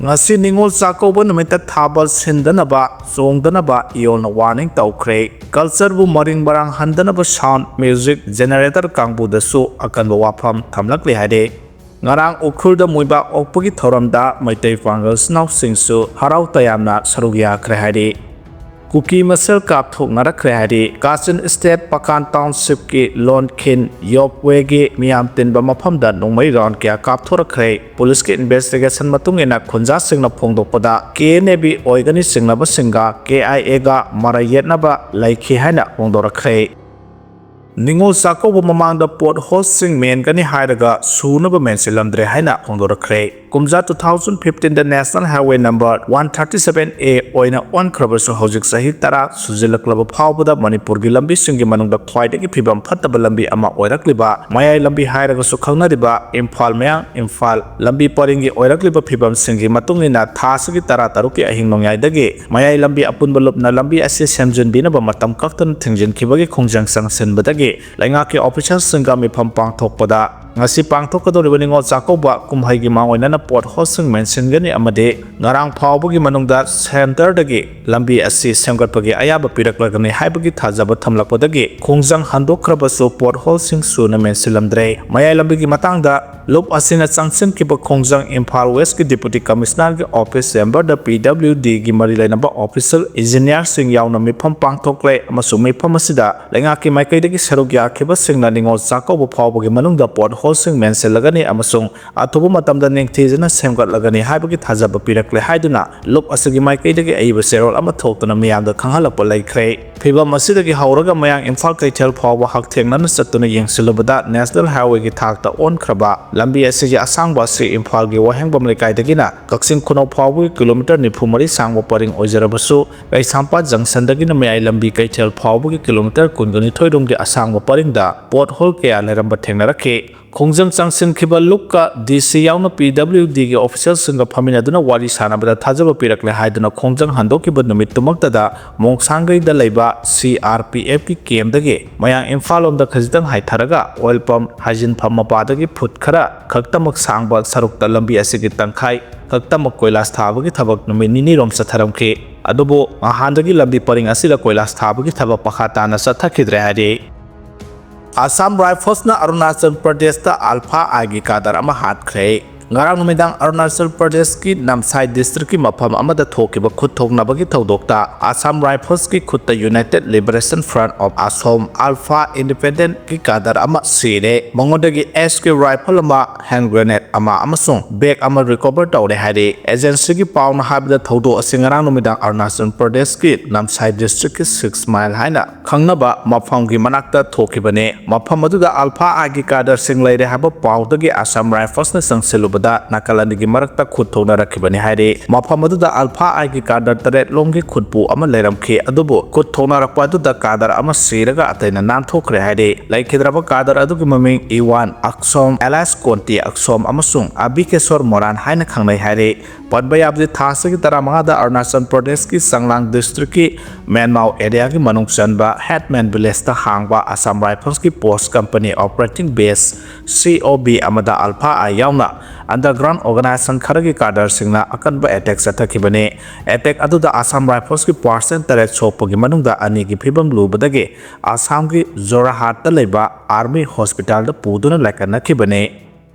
Ngasi Ningol Chakoba numita thabal sindanaba chongdanaba iolna warning twkhre culture bu maring barang handanaba sound music generator kangbu dasu akanba wafam thamlakli hade ngarang ukhurda Muivah okpagi thoramda maitai pangal snaw singsu harau tayamna sarugya khre hade Kuki masel kapthoknakhre hade Kasin State Pakan Township ki Lonkhin Yopwege miyam tinba mafamda nongmai round kya kapthoknakhre police ki investigation matungina khunja singna phongdokpada KNB oigani singnaba singa KIA ga marayetnaba laikhi haina phongdorakhre Ningol Chakoba mamangda pot hosting men kani hairaga sunaba mensilamdre haina phongdorakhre kumja 2015 the national highway number 137A oina on khrabasu hojik sahi tara sujilaklaba phawbada Manipur gi lambi singi manungda khwaidagi phibam phattaba lambi ama oirakliba mayai lambi hairaga su khangnariba Imphal mayang Imphal lambi paringi oirakliba phibam singi matungina thasagi tara taruki ahing nongyai mayai lambi apunba lopna lambi ase semjunbinaba matam kaktan thingjin khibagi khongjang sangsenbadagi Laingaki official singa mifam pangthokpada ngasi pangthokadoriba Ningol Chakoba kumhaigi mangoinana pot hosting mensingani amade ngarang phawbugi manungda center dagi lambi asi semgatpagi ayaba piraklagani haibagi thajaba thamlakpadagi khongjang handokkhrabasu pot hosting suna mensilamdre mayai lambigi matangda loop asina changchen kiba khongjang Imphal West ki deputy commissioner ki office chamber da PWD gi mari lainaba official engineer sing yauna mifam pangthokle amasu mifam asida laingaki maikaidagi sarugya khiba singna Ningol Chakoba phawbugi manungda pot hosting menselagani amasung athubu matamda ningthijana semgatlagani haibagi thajaba pirakle haiduna loop asigi maikaidagi aiba serol ama thoktuna miyamda khanghalakpa laikhre phibam asidagi hauraga mayang Imphal kaithel phawba hakthengna chattuna yengsilubada national highway gi thakta onkraba lambi asigi asangba si Imphal gi wahengbam lekaidagina kaksing khunau phawbu kilometer 93 sangba paring oijarabasu kaisampa junction dagina mayai lambi kaithel phawbu gi kilometer 12 rungdi asangba paringda pothole kaya leramba thengnarakhe khongjang changsin khiba lukka DC yauna PWD gi official singa phamina duna wari sanabada thajaba pirakle haiduna khongjang handokiba numit tumaktada mongsangai da leiba CRPF ki camp dagi mayang Imphal om da khajitang haitharaga oil pump hajin phamma padagi phut khara khaktamak sangba sarukta lambi asigi tangkhai khaktamak koilas thabagi thabak numit nini rom satharamkhe adubo ahandagi lambi paring asila koilas thabagi thabak pakhatana sathakidre hade Assam Rifles na Arunachal Pradesh ta Alpha Agi kadar ama hatkre ngarang numidang Arunachal Pradesh ki Namsai district ki mafam amada thokiba khutthoknabagi thodokta Assam Rifles ki khutta United Liberation Front of Assam Alpha Independent ki kadar ama sire mongodagi SK rifle ama hand grenade ama amasung bag ama recover tawre hade agency ki pauna habda thodo asingarang numidang Arunachal Pradesh ki Namsai district ki 6 mile haina khangnaba mafam ki manakta thokibane mafam aduda Alpha Agi kadar singlaire haba pawdagi Assam Rifles na sangsilu Nagalim gi marakta khutthokna rakhibani haire mafam aduda Alpha Agi kadar taret lomgi khutpu ama leiramkhe adubu khutthokna rakpa aduda kadar ama siraga ataina nanthokre haire laikhidraba kadar adugi maming E1 Aksom Elias Konti Aksom amasung Abikeswar Moran haina khangnai haire padbayabdi thasagi taramanga da Arunachal Pradesh ki Sanglang district ki Manmau area ki manung chanba Hetman village ta hangba Assam Rifles ki post company operating base COB amada Alpha ayauna underground organization kharagi kadar singna akanba attack sathakibane attack aduda Assam Rifles ki percent taret sopogi manungda ani gi phibam lubadagi Assam ki Zorahat ta leiba army hospital da puduna lakanakibane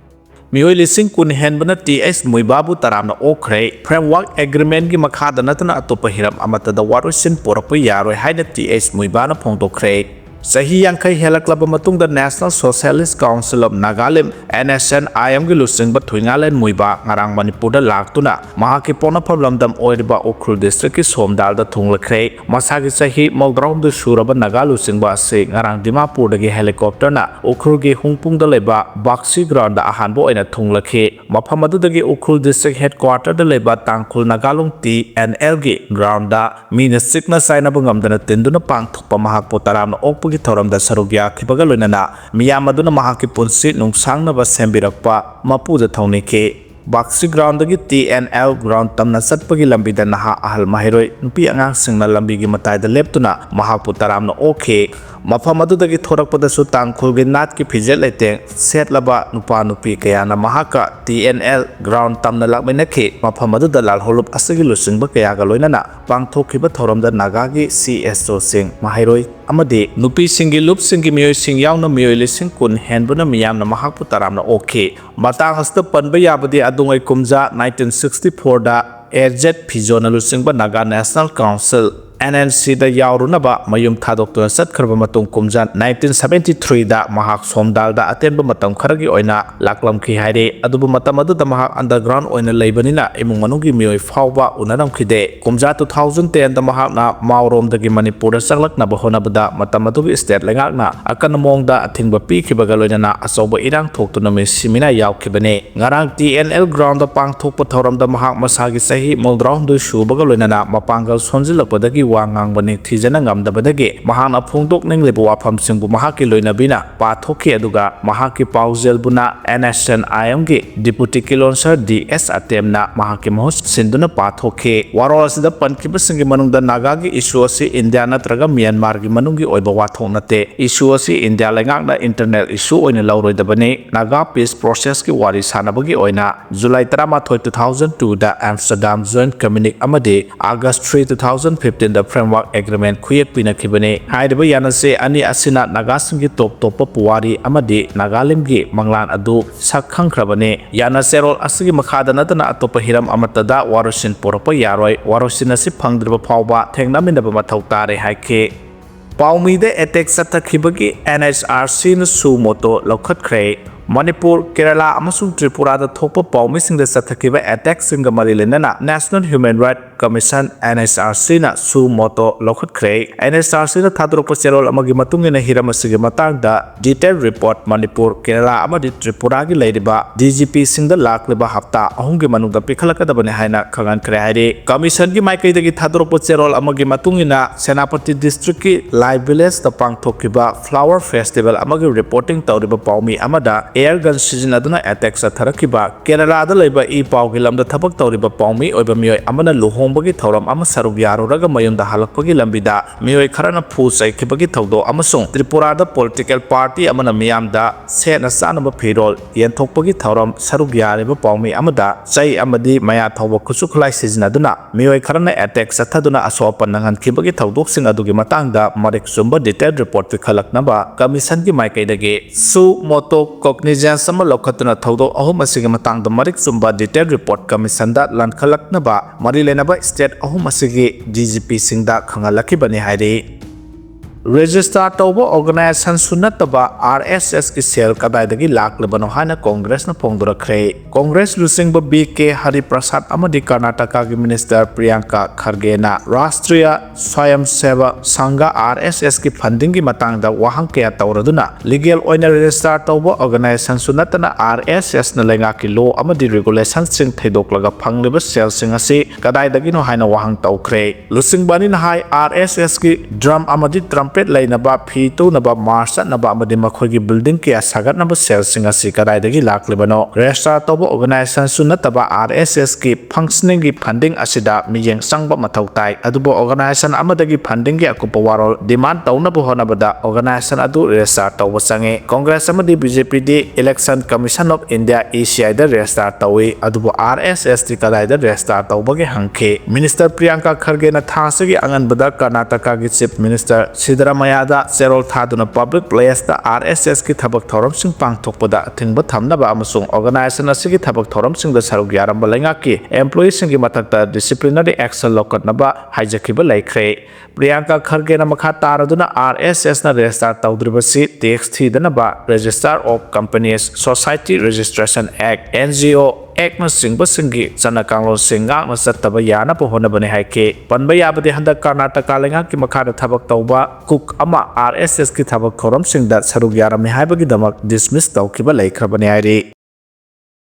Mioi lising kun henbana TS Muivah bu taramna okre framework agreement gi makhada natana atopa hiram amata da warosin porapu yaroi haina TS Muivah na phongtokre Sahi Yankai helaklaba matungda National Socialist Council of Nagalim NSNIM gi lusing bat thuingalen Muivah ngarang Manipur da laktuna mahaki pona phablamdam oiriba Ukhul district ki Somdal da thunglakre masagi sahi Moldrom du suraba Nagalu singba ase ngarang Dimapur dagi helicopter na Ukhul gi hungpung da leba Baksi ground da ahanbo oina thunglakhe mafam adudagi Ukhul district headquarter da leba Tangkhul Nagalung TNL gi ground da mina sikna saina bangamdana tinduna pangthokpa mahak potaramna okpu gi thoramda sarugya khibaga loinana miyam aduna mahaki punsi nungsangna sembirakpa mapuda thonike Baksi ground dagi TNL ground tamna satpagi lambi da naha ahal mahiroi nupi angang singna lambi gi matai da leptuna mahapu taramna okhe ꯃꯐꯝ ꯑꯗꯨꯗꯒꯤ ꯊꯣꯔꯛꯄꯗꯁꯨ ꯇꯥꯡꯈꯨꯜꯒꯤ ꯅꯥꯠꯀꯤ ꯐꯤꯖꯦꯠ ꯂꯩꯇꯦꯡ ꯁꯦꯠꯂꯕ ꯅꯨꯄꯥ ꯅꯨꯄꯤ ꯀꯌꯥꯅ ꯃꯍꯥꯛꯀ TNL ground ꯇꯝꯅ ꯂꯥꯛꯃꯤꯟꯅꯈꯤ ꯃꯐꯝ ꯑꯗꯨꯗ ꯂꯥꯜꯍꯧꯂꯨꯞ ꯑꯁꯤꯒꯤ ꯂꯨꯆꯤꯡꯕ ꯀꯌꯥꯒ ꯂꯣꯏꯅꯅ ꯄꯥꯡꯊꯣꯛꯈꯤꯕ ꯊꯧꯔꯝꯗ ꯅꯥꯒꯥꯒꯤ CSOꯁꯤꯡ ꯃꯍꯩꯔꯣꯏ ꯑꯃꯗꯤ ꯅꯨꯄꯤꯁꯤꯡꯒꯤ ꯂꯨꯞꯁꯤꯡꯒꯤ ꯃꯤꯑꯣꯏꯁꯤꯡ ꯌꯥꯎꯅ ꯃꯤꯑꯣꯏ 10,000 ꯍꯦꯟꯕꯅ ꯃꯤꯌꯥꯝꯅ ꯃꯍꯥꯛꯄꯨ ꯇꯔꯥꯝꯅ ꯑꯣꯛꯈꯤ ꯃꯇꯥꯡ ꯑꯁꯤꯗ ꯄꯟꯕ ꯌꯥꯕꯗꯤ ꯑꯗꯨꯉꯩ ꯀꯨꯝꯖꯥ 1964ꯗ AZ ꯐꯤꯖꯣꯅ ꯂꯨꯆꯤꯡꯕ ꯅꯥꯒꯥ ꯅꯦꯁꯅꯦꯜ ꯀꯥꯎꯟꯁꯤꯜ NNCꯗ ꯌꯥꯎꯔꯨꯅꯕ ꯃꯌꯨꯝ ꯊꯥꯗꯣꯛꯇꯨꯅ ꯆꯠꯈ꯭ꯔꯕ ꯃꯇꯨꯡ ꯀꯨꯝꯖꯥ 1973ꯗ ꯃꯍꯥꯛ ꯁꯣꯝꯗꯥꯜꯗ ꯑꯇꯦꯟꯕ ꯃꯇꯝ ꯈꯔꯒꯤ ꯑꯣꯏꯅ ꯂꯥꯛꯂꯝꯈꯤ ꯍꯥꯏꯔꯤ ꯑꯗꯨꯕꯨ ꯃꯇꯝ ꯑꯗꯨꯗ ꯃꯍꯥꯛ ꯑꯟꯗꯔꯒ꯭ꯔꯥꯎꯟ ꯑꯣꯏꯅ ꯂꯩꯕꯅꯤꯅ ꯏꯃꯨꯡ ꯃꯅꯨꯡꯒꯤ ꯃꯤꯑꯣꯏ ꯐꯥꯎꯕ ꯎꯅꯔꯝꯈꯤꯗꯦ ꯀꯨꯝꯖꯥ 2010ꯗ ꯃꯍꯥꯛꯅ ꯃꯥꯎꯔꯣꯝꯗꯒꯤ ꯃꯅꯤꯄꯨꯔꯗ ꯆꯪꯂꯛꯅꯕ ꯍꯣꯠꯅꯕꯗ ꯃꯇꯝ ꯑꯗꯨꯒꯤ ꯁ꯭ꯇꯦꯠ ꯂꯩꯉꯥꯛꯅ ꯑꯀꯟꯕ ꯃꯑꯣꯡꯗ ꯑꯊꯤꯡꯕ ꯄꯤꯈꯤꯕꯒ ꯂꯣꯏꯅꯅ ꯑꯆꯧꯕ ꯏꯔꯥꯡ ꯊꯣꯛꯇꯨꯅ ꯃꯤꯁꯤ ꯃꯤꯅꯥꯏ ꯌꯥꯎꯈꯤꯕꯅꯤ ꯉꯔꯥꯡ TNL ꯒ꯭ꯔꯥꯎꯟꯗ ꯄꯥꯡꯊꯣꯛꯄ ꯊꯧꯔꯝꯗ ꯃꯍꯥꯛ ꯃꯁꯥꯒꯤ ꯆꯍꯤ 62 ꯁꯨꯕꯒ ꯂꯣꯏꯅꯅ ꯃꯄꯥꯡꯒꯜ ꯁꯣꯟꯖꯤꯜꯂꯛꯄꯗꯒꯤ ꯋꯥ ꯉꯥꯡꯕ ꯅꯤꯡꯊꯤꯖꯅ ꯉꯝꯗꯕꯗꯒꯤ ꯃꯍꯥꯛꯅ ꯐꯣꯡꯗꯣꯛꯅꯤꯡꯂꯤꯕ ꯋꯥꯐꯝꯁꯤꯡꯕꯨ ꯃꯍꯥꯛꯀꯤ ꯂꯣꯏꯅꯕꯤꯅ ꯄꯥꯊꯣꯛꯈꯤ ꯑꯗꯨꯒ ꯃꯍꯥꯛꯀꯤ ꯄꯥꯎꯖꯦꯜꯕꯨꯅ NSNIMꯒꯤ ꯗꯤꯄꯨꯇꯤ ꯀꯤꯂꯣꯟꯁꯔ DS ꯑꯇꯦꯝꯅ ꯃꯍꯥꯛꯀꯤ ꯃꯍꯨꯠ ꯁꯤꯟꯗꯨꯅ ꯄꯥꯊꯣꯛꯈꯤ ꯋꯥꯔꯣꯜ ꯑꯁꯤꯗ ꯄꯟꯈꯤꯕꯁꯤꯡꯒꯤ ꯃꯅꯨꯡꯗ ꯅꯥꯒꯥꯒꯤ ꯏꯁꯨ ꯑꯁꯤ ꯏꯟꯗꯤꯌꯥ ꯅꯠꯇ꯭ꯔꯒ ꯃ꯭ꯌꯥꯟꯃꯥꯔꯒꯤ ꯃꯅꯨꯡꯒꯤ ꯑꯣꯏꯕ ꯋꯥꯊꯣꯛ ꯅꯠꯇꯦ ꯏꯁꯨ ꯑꯁꯤ ꯏꯟꯗꯤꯌꯥ ꯂꯩꯉꯥꯛꯅ ꯏꯟꯇꯔꯅꯦꯜ ꯏꯁꯨ ꯑꯣꯏꯅ ꯂꯧꯔꯣꯏꯗꯕꯅꯤ ꯅꯥꯒꯥ ꯄꯤꯁ ꯄ꯭ꯔꯣꯁꯦꯁꯀꯤ ꯋꯥꯔꯤ ꯁꯥꯅꯕꯒꯤ ꯑꯣꯏꯅ ꯖꯨꯂꯥꯏ 11, 2002ꯗ ꯑꯦꯝꯁꯇꯔꯗꯥꯝ ꯖꯣꯏꯟꯠ ꯀꯝꯃ꯭ꯌꯨꯅꯤꯛ ꯑꯃꯗꯤ ꯑꯥꯒꯁꯠ 3, 2015ꯗ ꯐ꯭ꯔꯦꯝꯋꯥꯔꯛ ꯑꯦꯒ꯭ꯔꯤꯃꯦꯟꯠ ꯈꯨꯌꯦꯛ ꯄꯤꯅꯈꯤꯕꯅꯤ ꯍꯥꯏꯔꯤꯕ ꯌꯥꯅꯆꯦ ꯑꯅꯤ ꯑꯁꯤꯅ ꯅꯥꯒꯥꯁꯤꯡꯒꯤ ꯇꯣꯞ ꯇꯣꯞꯄ ꯄꯨꯋꯥꯔꯤ ꯑꯃꯗꯤ ꯅꯥꯒꯥꯂꯤꯝꯒꯤ ꯃꯪꯂꯥꯟ ꯑꯗꯨ ꯁꯛ ꯈꯪꯈ꯭ꯔꯕꯅꯤ ꯌꯥꯅꯆꯦꯔꯣꯜ ꯑꯁꯤꯒꯤ ꯃꯈꯥꯗ ꯅꯠꯇꯅ ꯑꯇꯣꯞꯄ ꯍꯤꯔꯝ ꯑꯃꯠꯇꯗ ꯋꯥꯔꯣꯜꯁꯤꯟ ꯄꯨꯔꯛꯄ ꯌꯥꯔꯣꯏ ꯋꯥꯔꯣꯜꯁꯤꯟ ꯑꯁꯤ ꯐꯪꯗ꯭ꯔꯤꯕ ꯐꯥꯎꯕ ꯊꯦꯡꯅꯃꯤꯟꯅꯕ ꯃꯊꯧ ꯇꯥꯔꯦ ꯍꯥꯏꯈꯤ ꯄꯥꯎꯃꯤꯗ ꯑꯦꯇꯦꯛ ꯆꯠꯊꯈꯤꯕꯒꯤ NHRCꯅ ꯁꯨ ꯃꯣꯇꯣ ꯂꯧꯈꯠꯈ꯭ꯔꯦ ꯃꯅꯤꯄꯨꯔ ꯀꯦꯔꯂꯥ ꯑꯃꯁꯨꯡ ꯇ꯭ꯔꯤꯄꯨꯔꯥꯗ ꯊꯣꯛꯄ ꯄꯥꯎꯃꯤꯁꯤꯡꯗ ꯆꯠꯊꯈꯤꯕ ꯑꯦꯇꯦꯛꯁꯤꯡꯒ ꯃꯔꯤ ꯂꯩꯅꯅ ꯅꯦꯁꯅꯦꯜ ꯍ꯭ꯌꯨꯃꯦꯟ ꯔꯥꯏꯠ ꯀꯃꯤꯁꯟ NHRCꯅ ꯁꯨ ꯃꯣꯇꯣ ꯂꯧꯈꯠꯈ꯭ꯔꯦ NHRCꯅ ꯊꯥꯗꯣꯔꯛꯄ ꯆꯦꯔꯣꯜ ꯑꯃꯒꯤ ꯃꯇꯨꯡ ꯏꯟꯅ ꯍꯤꯔꯝ ꯑꯁꯤꯒꯤ ꯃꯇꯥꯡꯗ ꯗꯤꯇꯦꯜ ꯔꯤꯄꯣꯔꯠ ꯃꯅꯤꯄꯨꯔ ꯀꯦꯔꯂꯥ ꯑꯃꯗꯤ ꯇ꯭ꯔꯤꯄꯨꯔꯥꯒꯤ ꯂꯩꯔꯤꯕ DGPꯁꯤꯡꯗ ꯂꯥꯛꯂꯤꯕ ꯍꯞꯇꯥ 3ꯒꯤ ꯃꯅꯨꯡꯗ ꯄꯤꯈꯠꯂꯛꯀꯗꯕꯅꯤ ꯍꯥꯏꯅ ꯈꯪꯍꯟꯈ꯭ꯔꯦ ꯍꯥꯏꯔꯤ ꯀꯃꯤꯁꯟꯒꯤ ꯃꯥꯏꯀꯩꯗꯒꯤ ꯊꯥꯗꯣꯔꯛꯄ ꯆꯦꯔꯣꯜ ꯑꯃꯒꯤ ꯃꯇꯨꯡ ꯏꯟꯅ ꯁꯦꯅꯥꯄꯇꯤ ꯗꯤꯁꯇ꯭ꯔꯤꯛꯀꯤ ꯂꯥꯏ ꯚꯤꯂꯦꯖꯇ ꯄꯥꯡꯊꯣꯛꯈꯤꯕ ꯐ꯭ꯂꯥꯋꯔ ꯐꯦꯁꯇꯤꯚꯦꯜ ꯑꯃꯒꯤ ꯔꯤꯄꯣꯔꯇꯤꯡ ꯇꯧꯔꯤꯕ ꯄꯥꯎꯃꯤ ꯑꯃꯗ ꯑꯦꯌꯔ ꯒꯟ ꯁꯤꯖꯤꯟꯅꯗꯨꯅ ꯑꯦꯇꯦꯛ ꯆꯠꯊꯔꯛꯈꯤꯕ ꯀꯦꯔꯂꯥꯗ ꯂꯩꯕ ꯏ ꯄꯥꯎꯒꯤ ꯂꯝꯗ ꯊꯕꯛ ꯇꯧꯔꯤꯕ ꯄꯥꯎꯃꯤ ꯑꯣꯏꯕ ꯃꯤꯑꯣꯏ ꯑꯃꯅ ꯂꯨꯍꯣꯡꯕꯒꯤ ꯊꯧꯔꯝ ꯑꯃ ꯁꯔꯨꯛ ꯌꯥꯔꯨꯔꯒ ꯃꯌꯨꯝꯗ ꯍꯜꯂꯛꯄꯒꯤ ꯂꯝꯕꯤꯗ ꯃꯤꯑꯣꯏ ꯈꯔꯅ ꯐꯨ ꯆꯩꯈꯤꯕꯒꯤ ꯊꯧꯗꯣꯛ ꯑꯃꯁꯨꯡ ꯇ꯭ꯔꯤꯄꯨꯔꯥꯗ ꯄꯣꯂꯤꯇꯤꯀꯦꯜ ꯄꯥꯔꯇꯤ ꯑꯃꯅ ꯃꯤꯌꯥꯝꯗ ꯁꯦꯠꯅ ꯆꯥꯅꯕ ꯐꯤꯔꯣꯜ ꯌꯦꯟꯊꯣꯛꯄꯒꯤ ꯊꯧꯔꯝ ꯁꯔꯨꯛ ꯌꯥꯔꯤꯕ ꯄꯥꯎꯃꯤ ꯑꯃꯗ ꯆꯩ ꯑꯃꯗꯤ ꯃꯌꯥ ꯊꯧꯕ ꯈꯨꯠꯁꯨ ꯈꯨꯠꯂꯥꯏ ꯁꯤꯖꯤꯟꯅꯗꯨꯅ ꯃꯤꯑꯣꯏ ꯈꯔꯅ ꯑꯦꯇꯦꯛ ꯆꯠꯊꯗꯨꯅ ꯑꯁꯣꯛ ꯑꯄꯟ ꯅꯪꯍꯟꯈꯤꯕꯒꯤ ꯊꯧꯗꯣꯛꯁꯤꯡ ꯑꯗꯨꯒꯤ ꯃꯇꯥꯡꯗ ꯃꯔꯤꯛ ꯆꯨꯝꯕ ꯗꯤꯇꯦꯜ ꯔꯤꯄꯣꯔꯠ ꯄꯤꯈꯠꯂꯛꯅꯕ ꯀꯃꯤꯁꯟꯒꯤ ꯃꯥꯏꯀꯩꯗꯒꯤ ꯁꯨ ꯃꯣꯇꯣ ꯀꯣꯒꯅꯤꯖꯦꯟꯁ ꯑꯃ ꯂꯧꯈꯠꯇꯨꯅ ꯊꯧꯗꯣꯛ 3 ꯑꯁꯤꯒꯤ ꯃꯇꯥꯡꯗ ꯃꯔꯤꯛ ꯆꯨꯝꯕ ꯗꯤꯇꯦꯜ ꯔꯤꯄꯣꯔꯠ ꯀꯃꯤꯁꯟꯗ ꯂꯟꯈꯠꯂꯛꯅꯕ ꯃꯔꯤ ꯂꯩꯅꯕ ꯁ꯭ꯇꯦꯠ 3 ꯑꯁꯤꯒꯤ DGPꯁꯤꯡꯗ ꯈꯪꯍꯜꯂꯛꯈꯤꯕꯅꯤ ꯍꯥꯏꯔꯤ ꯔꯦꯖꯤꯁꯇꯥꯔ ꯇꯧꯕ ꯑꯣꯔꯒꯅꯥꯏꯖꯦꯁꯟꯁꯨ ꯅꯠꯇꯕ RSSꯒꯤ ꯁꯦꯜ ꯀꯗꯥꯏꯗꯒꯤ ꯂꯥꯛꯂꯤꯕꯅꯣ ꯍꯥꯏꯅ ꯀꯣꯡꯒ꯭ꯔꯦꯁꯅ ꯐꯣꯡꯗꯣꯔꯛꯈ꯭ꯔꯦ ꯀꯣꯡꯒ꯭ꯔꯦꯁ ꯂꯨꯆꯤꯡꯕ BK ꯍꯔꯤꯄ꯭ꯔꯁꯥꯗ ꯑꯃꯗꯤ ꯀꯔꯅꯥꯇꯀꯥꯒꯤ ꯃꯤꯅꯤꯁꯇꯔ ꯄ꯭ꯔꯤꯌꯥꯡꯀꯥ ꯈꯔꯒꯦꯅ ꯔꯥꯁꯇ꯭ꯔꯤꯌꯥ ꯁ꯭ꯋꯥꯌꯝꯁꯦꯕ ꯁꯪꯘ RSSꯒꯤ ꯐꯟꯗꯤꯡꯒꯤ ꯃꯇꯥꯡꯗ ꯋꯥꯍꯪ ꯀꯌꯥ ꯇꯧꯔꯗꯨꯅ ꯂꯤꯒꯦꯜ ꯑꯣꯏꯅ ꯔꯦꯖꯤꯁꯇꯥꯔ ꯇꯧꯕ ꯑꯣꯔꯒꯅꯥꯏꯖꯦꯁꯟꯁꯨ ꯅꯠꯇꯅ RSSꯅ ꯂꯩꯉꯥꯛꯀꯤ ꯂꯣ ꯑꯃꯗꯤ ꯔꯤꯒꯨꯂꯦꯁꯟꯁꯤꯡ ꯊꯩꯗꯣꯛꯂꯒ ꯐꯪꯂꯤꯕ ꯁꯦꯜꯁꯤꯡ ꯑꯁꯤ ꯀꯗꯥꯏꯗꯒꯤꯅꯣ ꯍꯥꯏꯅ ꯋꯥꯍꯪ ꯇꯧꯈ꯭ꯔꯦ ꯂꯨꯆꯤꯡꯕ ꯑꯅꯤꯅ ꯍꯥꯏ RSSꯒꯤ ꯗ꯭ꯔꯝ ꯑꯃꯗꯤ ꯇ꯭ꯔꯝꯄꯦꯠ ꯂꯩꯅꯕ ꯐꯤ ꯇꯨꯅꯕ ꯃꯥꯔꯆ ꯆꯠꯅꯕ ꯑꯃꯗꯤ ꯃꯈꯣꯏꯒꯤ ꯕꯤꯜꯗꯤꯡ ꯀꯌꯥ ꯁꯥꯒꯠꯅꯕ ꯁꯦꯜꯁꯤꯡ ꯑꯁꯤ ꯀꯗꯥꯏꯗꯒꯤ ꯂꯥꯛꯂꯤꯕꯅꯣ ꯔꯦꯖꯤꯁꯇꯥꯔ ꯇꯧꯕ ꯑꯣꯔꯒꯅꯥꯏꯖꯦꯁꯟꯁꯨ ꯅꯠꯇꯕ RSSꯒꯤ ꯐꯪꯁꯅꯤꯡꯒꯤ ꯐꯟꯗꯤꯡ ꯑꯁꯤꯗ ꯃꯤꯠꯌꯦꯡ ꯆꯪꯕ ꯃꯊꯧ ꯇꯥꯏ ꯑꯗꯨꯕꯨ ꯑꯣꯔꯒꯅꯥꯏꯖꯦꯁꯟ ꯑꯃꯗꯒꯤ ꯐꯟꯗꯤꯡꯒꯤ ꯑꯀꯨꯞꯄ ꯋꯥꯔꯣꯜ ꯗꯤꯃꯥꯟ ꯇꯧꯅꯕ ꯍꯣꯠꯅꯕꯗ ꯑꯣꯔꯒꯅꯥꯏꯖꯦꯁꯟ ꯑꯗꯨ ꯔꯦꯖꯤꯁꯇꯥꯔ ꯇꯧꯕ ꯆꯪꯏ ꯀꯣꯡꯒ꯭ꯔꯦꯁ ꯑꯃꯗꯤ BJPꯗꯤ ꯏꯂꯦꯛꯁꯟ ꯀꯃꯤꯁꯟ ꯑꯣꯐ ꯏꯟꯗꯤꯌꯥ ECIꯗ ꯔꯦꯖꯤꯁꯇꯥꯔ ꯇꯧꯏ ꯑꯗꯨꯕꯨ RSSꯗꯤ ꯀꯗꯥꯏꯗ ꯔꯦꯖꯤꯁꯇꯥꯔ ꯇꯧꯕꯒꯦ ꯍꯪꯈꯤ ꯃꯤꯅꯤꯁꯇꯔ ꯄ꯭ꯔꯤꯌꯥꯡꯀꯥ ꯈꯔꯒꯦꯅ ꯊꯥ ꯑꯁꯤꯒꯤ ꯑꯉꯟꯕꯗ ꯀꯔꯅꯥꯇꯀꯥꯒꯤ ꯆꯤꯐ ꯃꯤꯅꯤꯁꯇꯔ ꯁꯤꯗꯔꯥꯃꯌꯥꯗ ꯆꯦꯔꯣꯜ ꯊꯥꯗꯨꯅ ꯄꯕ꯭ꯂꯤꯛ ꯄ꯭ꯂꯦꯁꯇ RSSꯒꯤ ꯊꯕꯛ ꯊꯧꯔꯝꯁꯤꯡ ꯄꯥꯡꯊꯣꯛꯄꯗ ꯑꯊꯤꯡꯕ ꯊꯝꯅꯕ ꯑꯃꯁꯨꯡ ꯑꯣꯔꯒꯅꯥꯏꯖꯦꯁꯟ ꯑꯁꯤꯒꯤ ꯊꯕꯛ ꯊꯧꯔꯝꯁꯤꯡꯗ ꯁꯔꯨꯛ ꯌꯥꯔꯝꯕ ꯂꯩꯉꯥꯛꯀꯤ ꯑꯦꯝꯄ꯭ꯂꯣꯌꯤꯁꯤꯡꯒꯤ ꯃꯊꯛꯇ ꯗꯤꯁꯤꯄ꯭ꯂꯤꯅꯔꯤ ꯑꯦꯛꯁꯟ ꯂꯧꯈꯠꯅꯕ ꯍꯥꯏꯖꯈꯤꯕ ꯂꯩꯈ꯭ꯔꯦ ꯄ꯭ꯔꯤꯌꯥꯡꯀꯥ ꯈꯔꯒꯦꯅ ꯃꯈꯥ ꯇꯥꯔꯗꯨꯅ RSSꯅ ꯔꯦꯖꯤꯁꯇꯥꯔ ꯇꯧꯗ꯭ꯔꯤꯕꯁꯤ ꯇꯦꯛꯁ ꯊꯤꯗꯅꯕ register of companies society registration act NGO ꯑꯦꯛꯅꯆꯤꯡꯕꯁꯤꯡꯒꯤ ꯆꯠꯅ ꯀꯥꯡꯂꯣꯟꯁꯤꯡ ꯉꯥꯛꯅ ꯆꯠꯇꯕ ꯌꯥꯅꯕ ꯍꯣꯠꯅꯕꯅꯤ ꯍꯥꯏꯈꯤ ꯄꯟꯕ ꯌꯥꯕꯗꯤ ꯍꯟꯗꯛ ꯀꯔꯅꯥꯇꯀꯥ ꯂꯩꯉꯥꯛꯀꯤ ꯃꯈꯥꯗ ꯊꯕꯛ ꯇꯧꯕ ꯀꯨꯛ ꯑꯃ RSSꯒꯤ ꯊꯕꯛ ꯊꯧꯔꯝꯁꯤꯡꯗ ꯁꯔꯨꯛ ꯌꯥꯔꯝꯃꯤ ꯍꯥꯏꯕꯒꯤꯗꯃꯛ ꯗꯤꯁꯃꯤꯁ ꯇꯧꯈꯤꯕ ꯂꯩꯈ꯭ꯔꯕꯅꯤ ꯍꯥꯏꯔꯤ